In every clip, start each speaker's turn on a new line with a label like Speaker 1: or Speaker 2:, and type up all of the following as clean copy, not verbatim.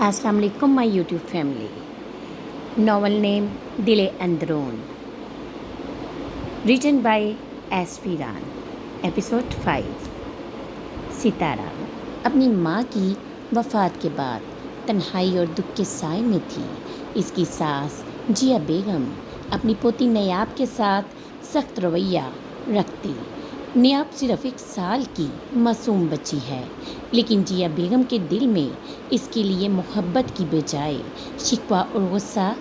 Speaker 1: السلام علیکم مائی YouTube family. Novel نیم دل اندرون, ریٹن بائی ایس فیران. ایپیسوڈ 5. ستارہ اپنی ماں کی وفات کے بعد تنہائی اور دکھ کے سائے میں تھی. اس کی ساس جیا بیگم اپنی پوتی نیاب کے ساتھ سخت رویہ رکھتی. نیاب صرف 1 سال کی معصوم بچی ہے, لیکن جیا بیگم کے دل میں اس کے لیے محبت کی بجائے شکوہ اور غصہ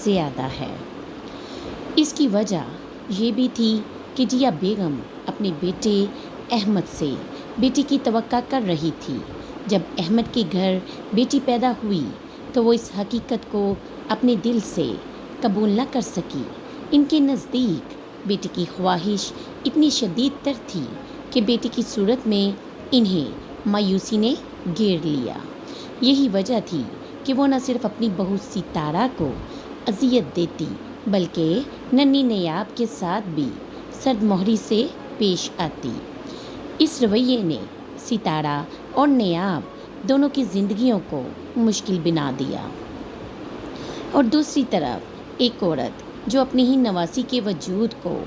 Speaker 1: زیادہ ہے. اس کی وجہ یہ بھی تھی کہ جیا بیگم اپنے بیٹے احمد سے بیٹی کی توقع کر رہی تھی. جب احمد کے گھر بیٹی پیدا ہوئی تو وہ اس حقیقت کو اپنے دل سے قبول نہ کر سکی. ان کے نزدیک بیٹی کی خواہش اتنی شدید تر تھی کہ بیٹی کی صورت میں انہیں مایوسی نے گھیر لیا. یہی وجہ تھی کہ وہ نہ صرف اپنی بہو ستارہ کو اذیت دیتی بلکہ ننھی نیاب کے ساتھ بھی سرد مہری سے پیش آتی. اس رویے نے ستارہ اور نیاب دونوں کی زندگیوں کو مشکل بنا دیا. اور دوسری طرف ایک عورت جو اپنی ہی نواسی کے وجود کو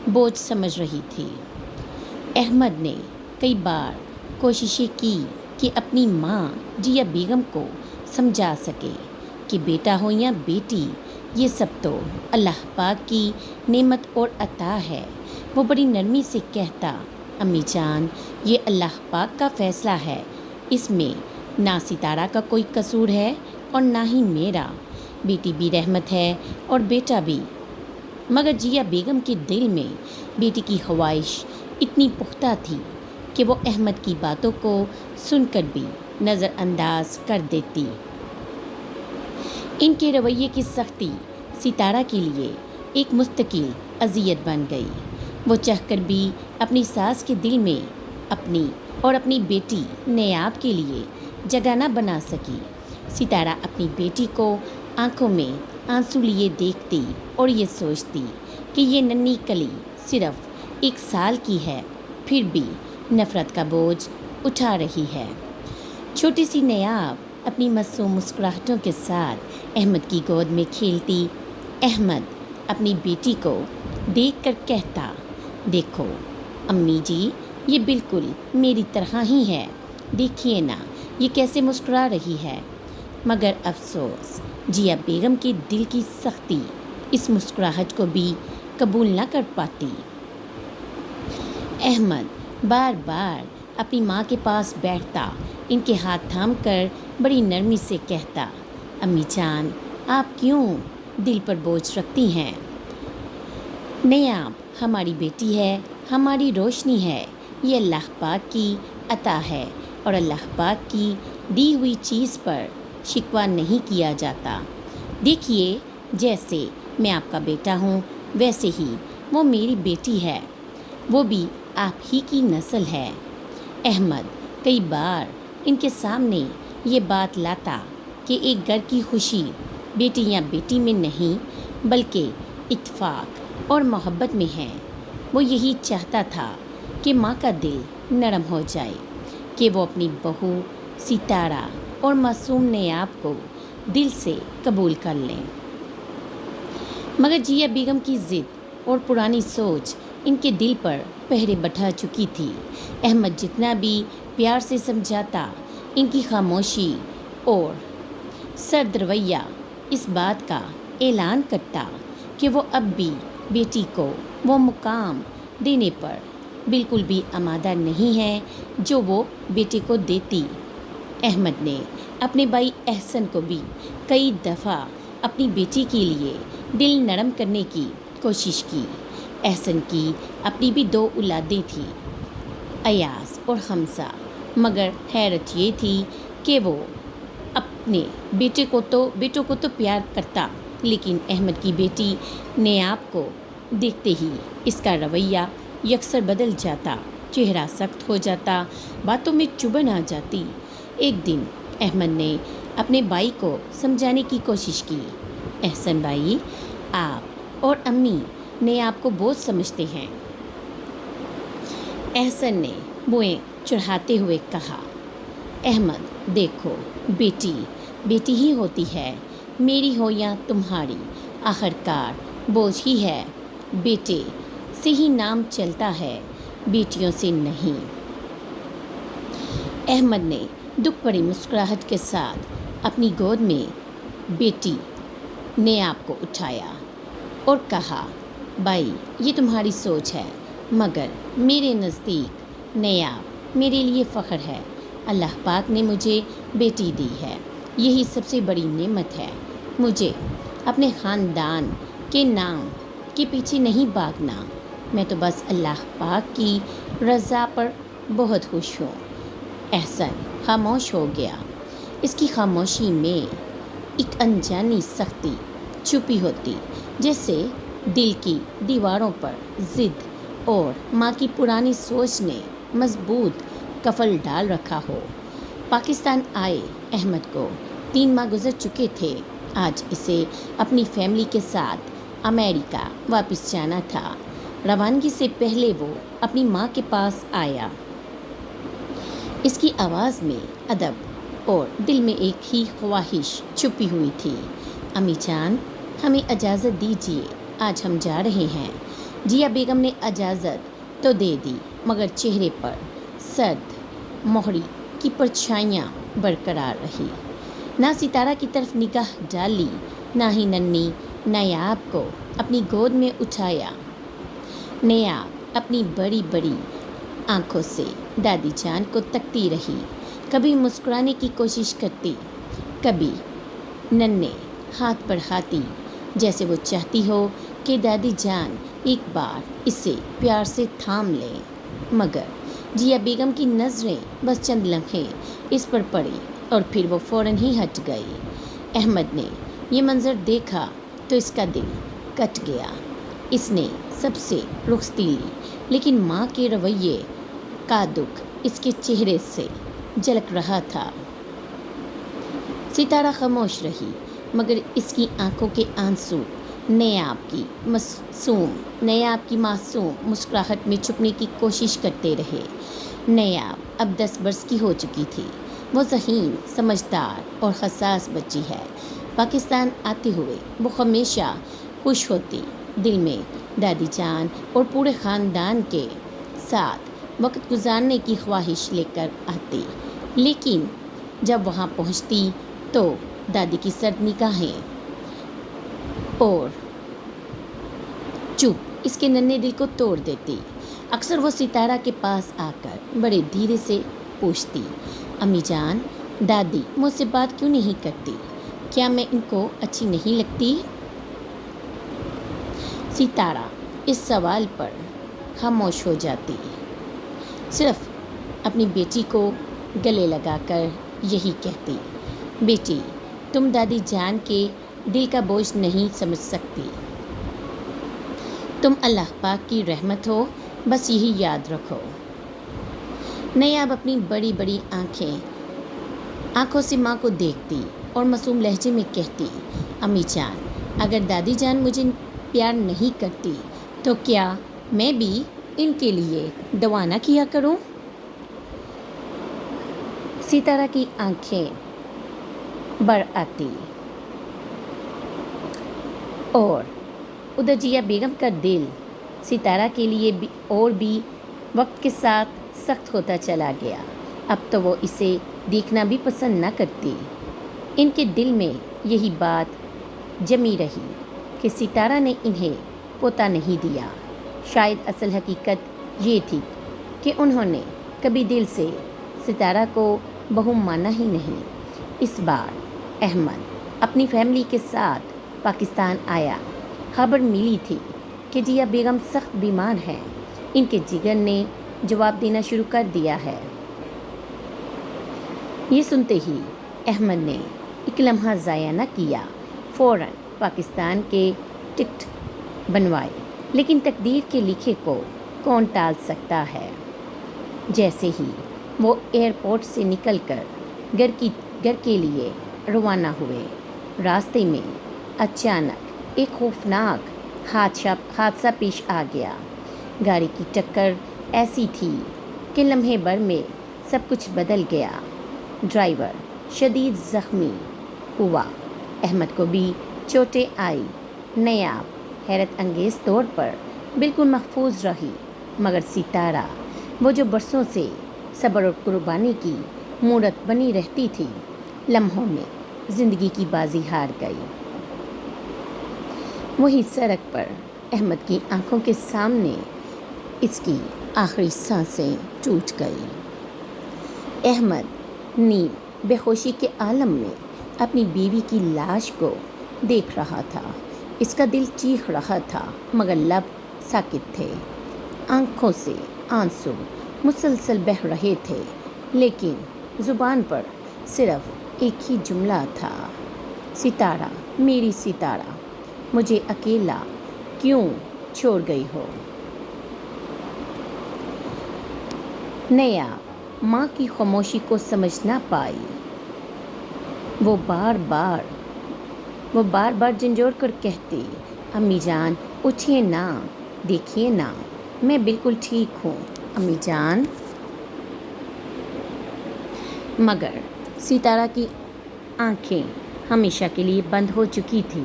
Speaker 1: بوجھ سمجھ رہی تھی. احمد نے کئی بار کوششیں کی کہ اپنی ماں جیا بیگم کو سمجھا سکے کہ بیٹا ہو یا بیٹی, یہ سب تو اللہ پاک کی نعمت اور عطا ہے. وہ بڑی نرمی سے کہتا, امی جان, یہ اللہ پاک کا فیصلہ ہے, اس میں نہ ستارہ کا کوئی قصور ہے اور نہ ہی میرا. بیٹی بھی رحمت ہے اور بیٹا بھی. مگر جیا بیگم کے دل میں بیٹی کی خواہش اتنی پختہ تھی کہ وہ احمد کی باتوں کو سن کر بھی نظر انداز کر دیتی. ان کے رویے کی سختی ستارہ کے لیے ایک مستقل اذیت بن گئی. وہ چاہ کر بھی اپنی ساس کے دل میں اپنی اور اپنی بیٹی نیاب کے لیے جگہ نہ بنا سکی. ستارہ اپنی بیٹی کو آنکھوں میں آنسو لیے دیکھتی اور یہ سوچتی کہ یہ ننھی کلی صرف 1 سال کی ہے, پھر بھی نفرت کا بوجھ اٹھا رہی ہے. چھوٹی سی نیاب اپنی معصوم مسکراہٹوں کے ساتھ احمد کی گود میں کھیلتی. احمد اپنی بیٹی کو دیکھ کر کہتا, دیکھو امی جی, یہ بالکل میری طرح ہی ہے, دیکھیے نا یہ کیسے مسکرا رہی ہے. مگر افسوس جیا بیگم کے دل کی سختی اس مسکراہٹ کو بھی قبول نہ کر پاتی. احمد بار بار اپنی ماں کے پاس بیٹھتا, ان کے ہاتھ تھام کر بڑی نرمی سے کہتا, امی جان, آپ کیوں دل پر بوجھ رکھتی ہیں؟ نیاب ہماری بیٹی ہے, ہماری روشنی ہے, یہ اللہ پاک کی عطا ہے اور اللہ پاک کی دی ہوئی چیز پر شکوہ نہیں کیا جاتا. دیکھیے, جیسے میں آپ کا بیٹا ہوں ویسے ہی وہ میری بیٹی ہے, وہ بھی آپ ہی کی نسل ہے. احمد کئی بار ان کے سامنے یہ بات لاتا کہ ایک گھر کی خوشی بیٹی یا بیٹی میں نہیں بلکہ اتفاق اور محبت میں ہے. وہ یہی چاہتا تھا کہ ماں کا دل نرم ہو جائے, کہ وہ اپنی بہو ستارہ اور معصوم نیاب کو دل سے قبول کر لیں. مگر جیا بیگم کی ضد اور پرانی سوچ ان کے دل پر پہرے بٹھا چکی تھی. احمد جتنا بھی پیار سے سمجھاتا, ان کی خاموشی اور سرد رویہ اس بات کا اعلان کرتا کہ وہ اب بھی بیٹی کو وہ مقام دینے پر بالکل بھی آمادہ نہیں ہے جو وہ بیٹے کو دیتی. احمد نے اپنے بھائی احسن کو بھی کئی دفعہ اپنی بیٹی کے لیے دل نرم کرنے کی کوشش کی. احسن کی اپنی بھی 2 اولادیں تھیں, ایاز اور حمزہ, مگر حیرت یہ تھی کہ وہ اپنے بیٹوں کو تو پیار کرتا, لیکن احمد کی بیٹی نیاب کو دیکھتے ہی اس کا رویہ یکسر بدل جاتا, چہرہ سخت ہو جاتا, باتوں میں چبھن آ جاتی. ایک دن احمد نے اپنے بھائی کو سمجھانے کی کوشش کی, احسن بھائی, آپ اور امی نیاب کو بوجھ سمجھتے ہیں. احسن نے بوئیں چڑھاتے ہوئے کہا, احمد دیکھو بیٹی, بیٹی ہی ہوتی ہے، میری ہو یا تمہاری، آخرکار بوجھ ہی ہے، بیٹے سے ہی نام چلتا ہے، بیٹیوں سے نہیں۔ احمد نے دکھ بھری مسکراہٹ کے ساتھ اپنی گود میں بیٹی نیاب کو اٹھایا اور کہا، بھائی یہ تمہاری سوچ ہے، مگر میرے نزدیک نیاب میرے لیے فخر ہے۔ اللہ پاک نے مجھے بیٹی دی ہے، یہی سب سے بڑی نعمت ہے۔ مجھے اپنے خاندان کے نام کے پیچھے نہیں بھاگنا، میں تو بس اللہ پاک کی رضا پر بہت خوش ہوں۔ احسن خاموش ہو گیا۔ اس کی خاموشی میں ایک انجانی سختی چھپی ہوتی، جیسے دل کی دیواروں پر ضد اور ماں کی پرانی سوچ نے مضبوط قفل ڈال رکھا ہو۔ پاکستان آئے احمد کو 3 ماہ گزر چکے تھے۔ آج اسے اپنی فیملی کے ساتھ امریکہ واپس جانا تھا۔ روانگی سے پہلے وہ اپنی ماں کے پاس آیا۔ اس کی آواز میں ادب اور دل میں ایک ہی خواہش چھپی ہوئی تھی، امی جان ہمیں اجازت دیجیے، آج ہم جا رہے ہیں۔ جیا بیگم نے اجازت تو دے دی، مگر چہرے پر سرد مہری کی پرچھائیاں برقرار رہی۔ نہ ستارہ کی طرف نگاہ ڈالی، نہ ہی ننھی نیاب کو اپنی گود میں اٹھایا۔ نیاب اپنی بڑی بڑی آنکھوں سے دادی جان کو تکتی رہی، کبھی مسکرانے کی کوشش کرتی، کبھی ننھے ہاتھ بڑھاتی، جیسے وہ چاہتی ہو کہ دادی جان ایک بار اسے پیار سے تھام لے۔ مگر جیا بیگم کی نظریں بس چند لمحے اس پر پڑی اور پھر وہ فوراً ہی ہٹ گئی۔ احمد نے یہ منظر دیکھا تو اس کا دل کٹ گیا۔ اس نے سب سے رخصتی لی، لیکن ماں کے رویے کا دکھ اس کے چہرے سے جھلک رہا تھا۔ ستارہ خاموش رہی، مگر اس کی آنکھوں کے آنسو نیاب کی معصوم مسکراہٹ میں چھپنے کی کوشش کرتے رہے۔ نیاب اب 10 برس کی ہو چکی تھی۔ وہ ذہین، سمجھدار اور حساس بچی ہے۔ پاکستان آتے ہوئے وہ ہمیشہ خوش ہوتی، دل میں دادی جان اور پورے خاندان کے ساتھ وقت گزارنے کی خواہش لے کر آتی، لیکن جب وہاں پہنچتی تو دادی کی سرد نگاہیں اور چپ اس کے ننھے دل کو توڑ دیتی۔ اکثر وہ ستارہ کے پاس آ کر بڑے دھیرے سے پوچھتی، امی جان دادی مجھ سے بات کیوں نہیں کرتی؟ کیا میں ان کو اچھی نہیں لگتی؟ ستارہ اس سوال پر خاموش ہو جاتی، صرف اپنی بیٹی کو گلے لگا کر یہی کہتی، بیٹی تم دادی جان کے دل کا بوجھ نہیں سمجھ سکتی، تم اللہ پاک کی رحمت ہو، بس یہی یاد رکھو۔ نیاب اپنی بڑی بڑی آنکھوں سے ماں کو دیکھتی اور معصوم لہجے میں کہتی، امی جان اگر دادی جان مجھے پیار نہیں کرتی تو کیا میں بھی ان کے لیے دعا نہ کیا کروں؟ ستارہ کی آنکھیں بڑھ آتی اور ادھر جیا بیگم کا دل ستارہ کے لیے اور بھی وقت کے ساتھ سخت ہوتا چلا گیا۔ اب تو وہ اسے دیکھنا بھی پسند نہ کرتی۔ ان کے دل میں یہی بات جمی رہی کہ ستارہ نے انہیں پوتا نہیں دیا۔ شاید اصل حقیقت یہ تھی کہ انہوں نے کبھی دل سے ستارہ کو بہو مانا ہی نہیں۔ اس بار احمد اپنی فیملی کے ساتھ پاکستان آیا۔ خبر ملی تھی کہ جیا بیگم سخت بیمار ہیں، ان کے جگر نے جواب دینا شروع کر دیا ہے۔ یہ سنتے ہی احمد نے ایک لمحہ ضائع نہ کیا، فوراً پاکستان کے ٹکٹ بنوائے، لیکن تقدیر کے لکھے کو کون ٹال سکتا ہے۔ جیسے ہی وہ ایئرپورٹ سے نکل کر گھر کے لیے روانہ ہوئے، راستے میں اچانک ایک خوفناک حادثہ پیش آ گیا۔ گاڑی کی ٹکر ایسی تھی کہ لمحے بھر میں سب کچھ بدل گیا۔ ڈرائیور شدید زخمی ہوا۔ احمد کو بھی چوٹیں آئی۔ نیاب حیرت انگیز طور پر بالکل محفوظ رہی، مگر ستارہ، وہ جو برسوں سے صبر اور قربانی کی مورت بنی رہتی تھی، لمحوں میں زندگی کی بازی ہار گئی۔ وہی سڑک پر احمد کی آنکھوں کے سامنے اس کی آخری سانسیں ٹوٹ گئی۔ احمد نیم بے ہوشی کے عالم میں اپنی بیوی کی لاش کو دیکھ رہا تھا۔ اس کا دل چیخ رہا تھا، مگر لب ساکت تھے۔ آنکھوں سے آنسو مسلسل بہہ رہے تھے، لیکن زبان پر صرف ایک ہی جملہ تھا، ستارہ، میری ستارہ، مجھے اکیلا کیوں چھوڑ گئی ہو؟ نیاب ماں کی خاموشی کو سمجھ نہ پائی۔ وہ بار بار جھنجھوڑ کر کہتی، امی جان اٹھیے نا، دیکھیے نا، میں بالکل ٹھیک ہوں امی جان۔ مگر ستارہ کی آنکھیں ہمیشہ کے لیے بند ہو چکی تھی۔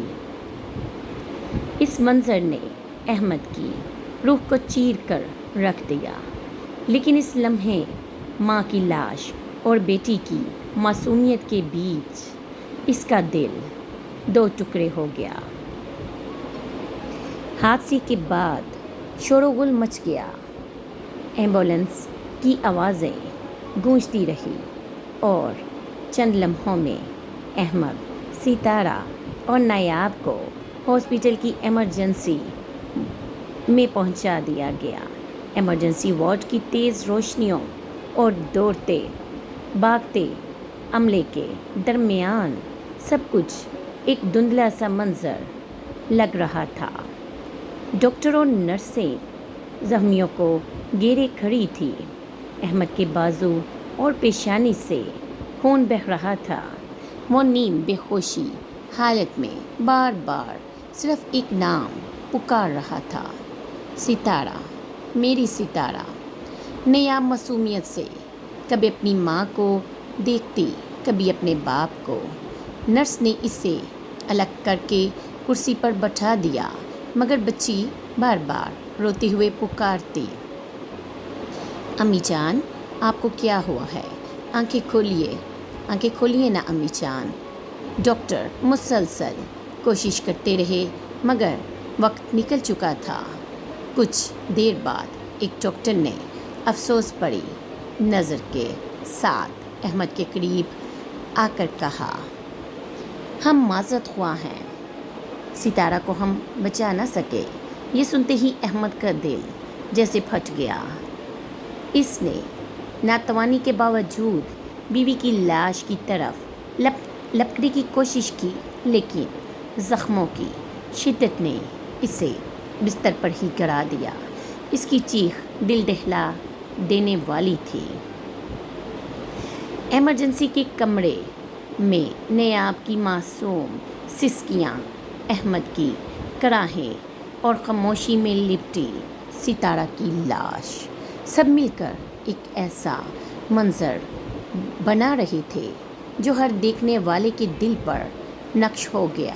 Speaker 1: اس منظر نے احمد کی روح کو چیر کر رکھ دیا، لیکن اس لمحے ماں کی لاش اور بیٹی کی معصومیت کے بیچ اس کا دل دو ٹکڑے ہو گیا۔ حادثے کے بعد شور و غل مچ گیا۔ ایمبولینس کی آوازیں گونجتی رہی اور چند لمحوں میں احمد، ستارہ اور نیاب کو ہاسپٹل کی ایمرجنسی میں پہنچا دیا گیا۔ ایمرجنسی وارڈ کی تیز روشنیوں اور دوڑتے بھاگتے عملے کے درمیان سب کچھ ایک دھندلا سا منظر لگ رہا تھا۔ ڈاکٹر اور نرسیں زخمیوں کو گھیرے کھڑی تھی۔ احمد کے بازو اور پیشانی سے خون بہہ رہا تھا۔ وہ نیم بے ہوشی حالت میں بار بار صرف ایک نام پکار رہا تھا، ستارہ، میری ستارہ۔ نیاب معصومیت سے کبھی اپنی ماں کو دیکھتی، کبھی اپنے باپ کو۔ نرس نے اسے الگ کر کے کرسی پر بٹھا دیا، مگر بچی بار بار روتے ہوئے پکارتی، امی جان آپ کو کیا ہوا ہے؟ آنکھیں کھولیے نا امی جان۔ ڈاکٹر مسلسل کوشش کرتے رہے، مگر وقت نکل چکا تھا۔ کچھ دیر بعد ایک ڈاکٹر نے افسوس بھری نظر کے ساتھ احمد کے قریب آ کر کہا، ہم معذرت خواہ ہیں، ستارہ کو ہم بچا نہ سکے۔ یہ سنتے ہی احمد کا دل جیسے پھٹ گیا۔ اس نے ناتوانی کے باوجود بیوی کی لاش کی طرف لپکنے کی کوشش کی، لیکن زخموں کی شدت نے اسے بستر پر ہی گرا دیا۔ اس کی چیخ دل دہلا دینے والی تھی۔ ایمرجنسی کے کمرے میں نیاب کی معصوم سسکیاں، احمد کی کراہیں اور خاموشی میں لپٹی ستارہ کی لاش، سب مل کر ایک ایسا منظر بنا رہے تھے جو ہر دیکھنے والے کے دل پر نقش ہو گیا۔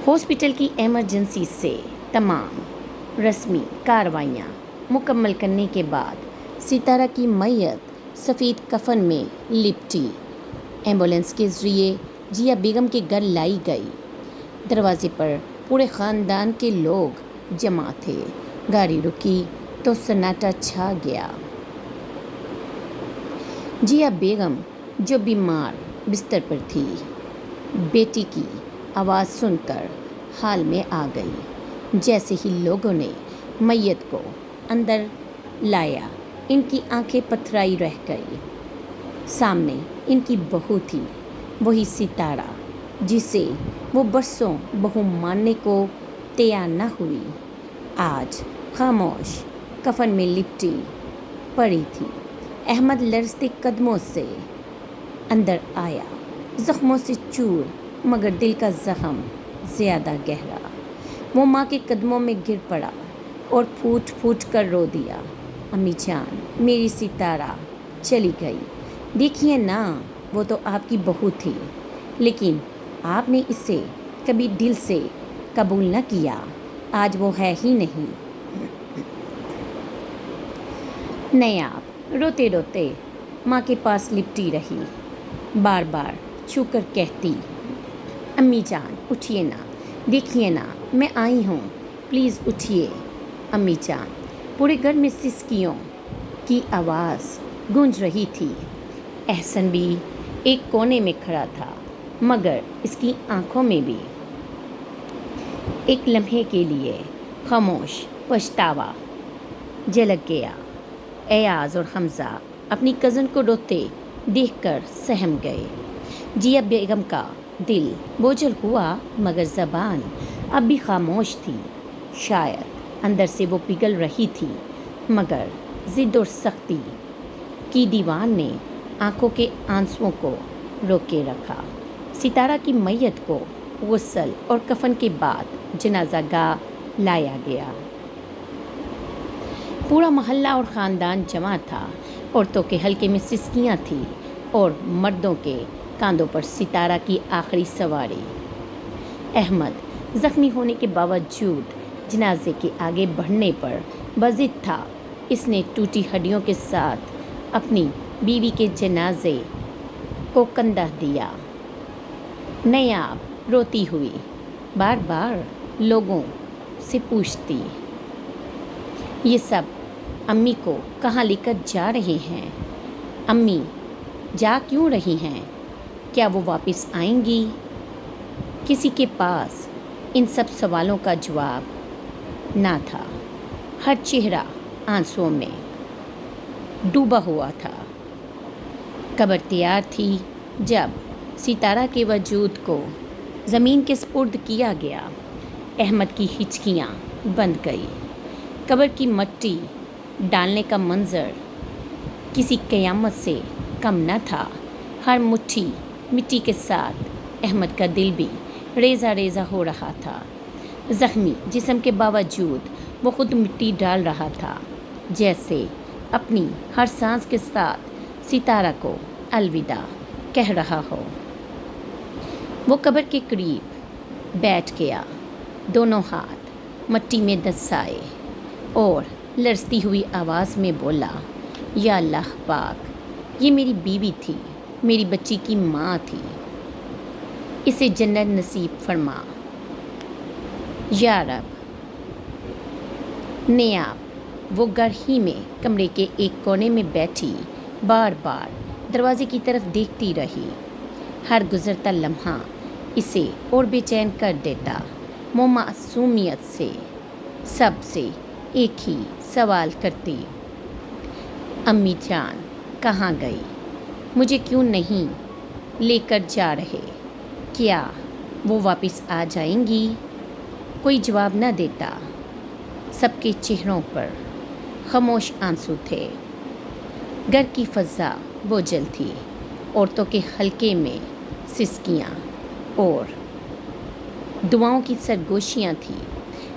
Speaker 1: ہاسپٹل کی ایمرجنسی سے تمام رسمی کارروائیاں مکمل کرنے کے بعد ستارہ کی میت سفید کفن میں لپٹی ایمبولینس کے ذریعے جیا بیگم کے گھر لائی گئی۔ دروازے پر پورے خاندان کے لوگ جمع تھے۔ گاڑی رکی تو سناٹا چھا گیا۔ جیا بیگم جو بیمار بستر پر تھی، بیٹی کی آواز سن کر حال میں آ گئی۔ جیسے ہی لوگوں نے میت کو اندر لایا، ان کی آنکھیں پتھرائی رہ گئی۔ سامنے ان کی بہو تھی، وہی ستارہ جسے وہ برسوں بہو ماننے کو تیار نہ ہوئی، آج خاموش کفن میں لپٹی پڑی تھی۔ احمد لرزتے قدموں سے اندر آیا، زخموں سے چور مگر دل کا زخم زیادہ گہرا۔ وہ ماں کے قدموں میں گر پڑا اور پھوٹ پھوٹ کر رو دیا، امی جان، میری ستارہ چلی گئی، دیکھیے نا، وہ تو آپ کی بہو تھی، لیکن آپ نے اسے کبھی دل سے قبول نہ کیا۔ آج وہ ہے ہی نہیں۔ نیاب روتے روتے ماں کے پاس لپٹی رہی، بار بار چھو کر کہتی، امی جان اٹھیے نا، دیکھیے نا میں آئی ہوں، پلیز اٹھیے۔ امی جان۔ پورے گھر میں سسکیوں کی آواز گونج رہی تھی۔ احسن بھی ایک کونے میں کھڑا تھا، مگر اس کی آنکھوں میں بھی ایک لمحے کے لیے خاموش پچھتاوا جھلک گیا۔ ایاز اور حمزہ اپنی کزن کو روتے دیکھ کر سہم گئے۔ جیا بیگم کا دل بوجھل ہوا، مگر زبان اب بھی خاموش تھی۔ شاید اندر سے وہ پگھل رہی تھی، مگر ضد اور سختی کی دیوار نے آنکھوں کے آنسوؤں کو روکے رکھا۔ ستارہ کی میت کو غسل اور کفن کے بعد جنازہ گاہ لایا گیا۔ پورا محلہ اور خاندان جمع تھا۔ عورتوں کے حلقے میں سسکیاں تھیں اور مردوں کے کاندھوں پر ستارہ کی آخری سواری۔ احمد زخمی ہونے کے باوجود جنازے کے آگے بڑھنے پر بضد تھا۔ اس نے ٹوٹی ہڈیوں کے ساتھ اپنی بیوی کے جنازے کو کندھا دیا۔ نیاب روتی ہوئی بار بار لوگوں سے پوچھتی، یہ سب امی کو کہاں لے کر جا رہے ہیں؟ امی جا کیوں رہی ہیں؟ کیا وہ واپس آئیں گی؟ کسی کے پاس ان سب سوالوں کا جواب نہ تھا۔ ہر چہرہ آنسوؤں میں ڈوبا ہوا تھا۔ قبر تیار تھی جب ستارہ کے وجود کو زمین کے سپرد کیا گیا۔ احمد کی ہچکیاں بند گئی۔ قبر کی مٹی ڈالنے کا منظر کسی قیامت سے کم نہ تھا۔ ہر مٹھی مٹی کے ساتھ احمد کا دل بھی ریزہ ریزہ ہو رہا تھا۔ زخمی جسم کے باوجود وہ خود مٹی ڈال رہا تھا، جیسے اپنی ہر سانس کے ساتھ ستارہ کو الوداع کہہ رہا ہو۔ وہ قبر کے قریب بیٹھ گیا، دونوں ہاتھ مٹی میں دسائے اور لرزتی ہوئی آواز میں بولا، یا اللہ پاک، یہ میری بیوی تھی، میری بچی کی ماں تھی، اسے جنت نصیب فرما یا رب۔ نیاب وہ گھر ہی میں کمرے کے ایک کونے میں بیٹھی بار بار دروازے کی طرف دیکھتی رہی۔ ہر گزرتا لمحہ اسے اور بے چین کر دیتا۔ وہ معصومیت سے سب سے ایک ہی سوال کرتی، امی جان کہاں گئی؟ مجھے کیوں نہیں لے کر جا رہے؟ کیا وہ واپس آ جائیں گی؟ کوئی جواب نہ دیتا۔ سب کے چہروں پر خاموش آنسو تھے۔ گھر کی فضا بوجھل تھی۔ عورتوں کے حلقے میں سسکیاں اور دعاؤں کی سرگوشیاں تھیں۔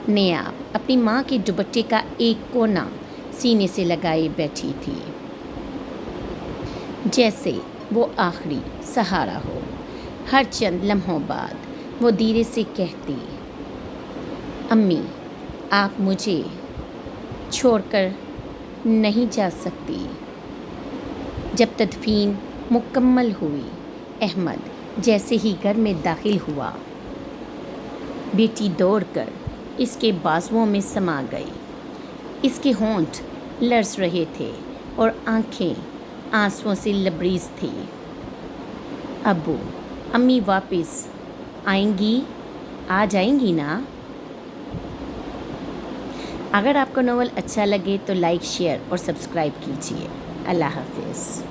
Speaker 1: نیاب اپنی ماں کے دوپٹے کا ایک کونا سینے سے لگائے بیٹھی تھی، جیسے وہ آخری سہارا ہو۔ ہر چند لمحوں بعد وہ دھیرے سے کہتی، امی آپ مجھے چھوڑ کر نہیں جا سکتی۔ جب تدفین مکمل ہوئی، احمد جیسے ہی گھر میں داخل ہوا، بیٹی دوڑ کر اس کے بازوؤں میں سما گئی۔ اس کے ہونٹ لرز رہے تھے اور آنکھیں آنسوؤں سے لبریز تھیں۔ ابو امی واپس آئیں گی، آ جائیں گی نا؟ اگر آپ کو ناول اچھا لگے تو لائک، شیئر اور سبسکرائب کیجیے۔ اللہ حافظ۔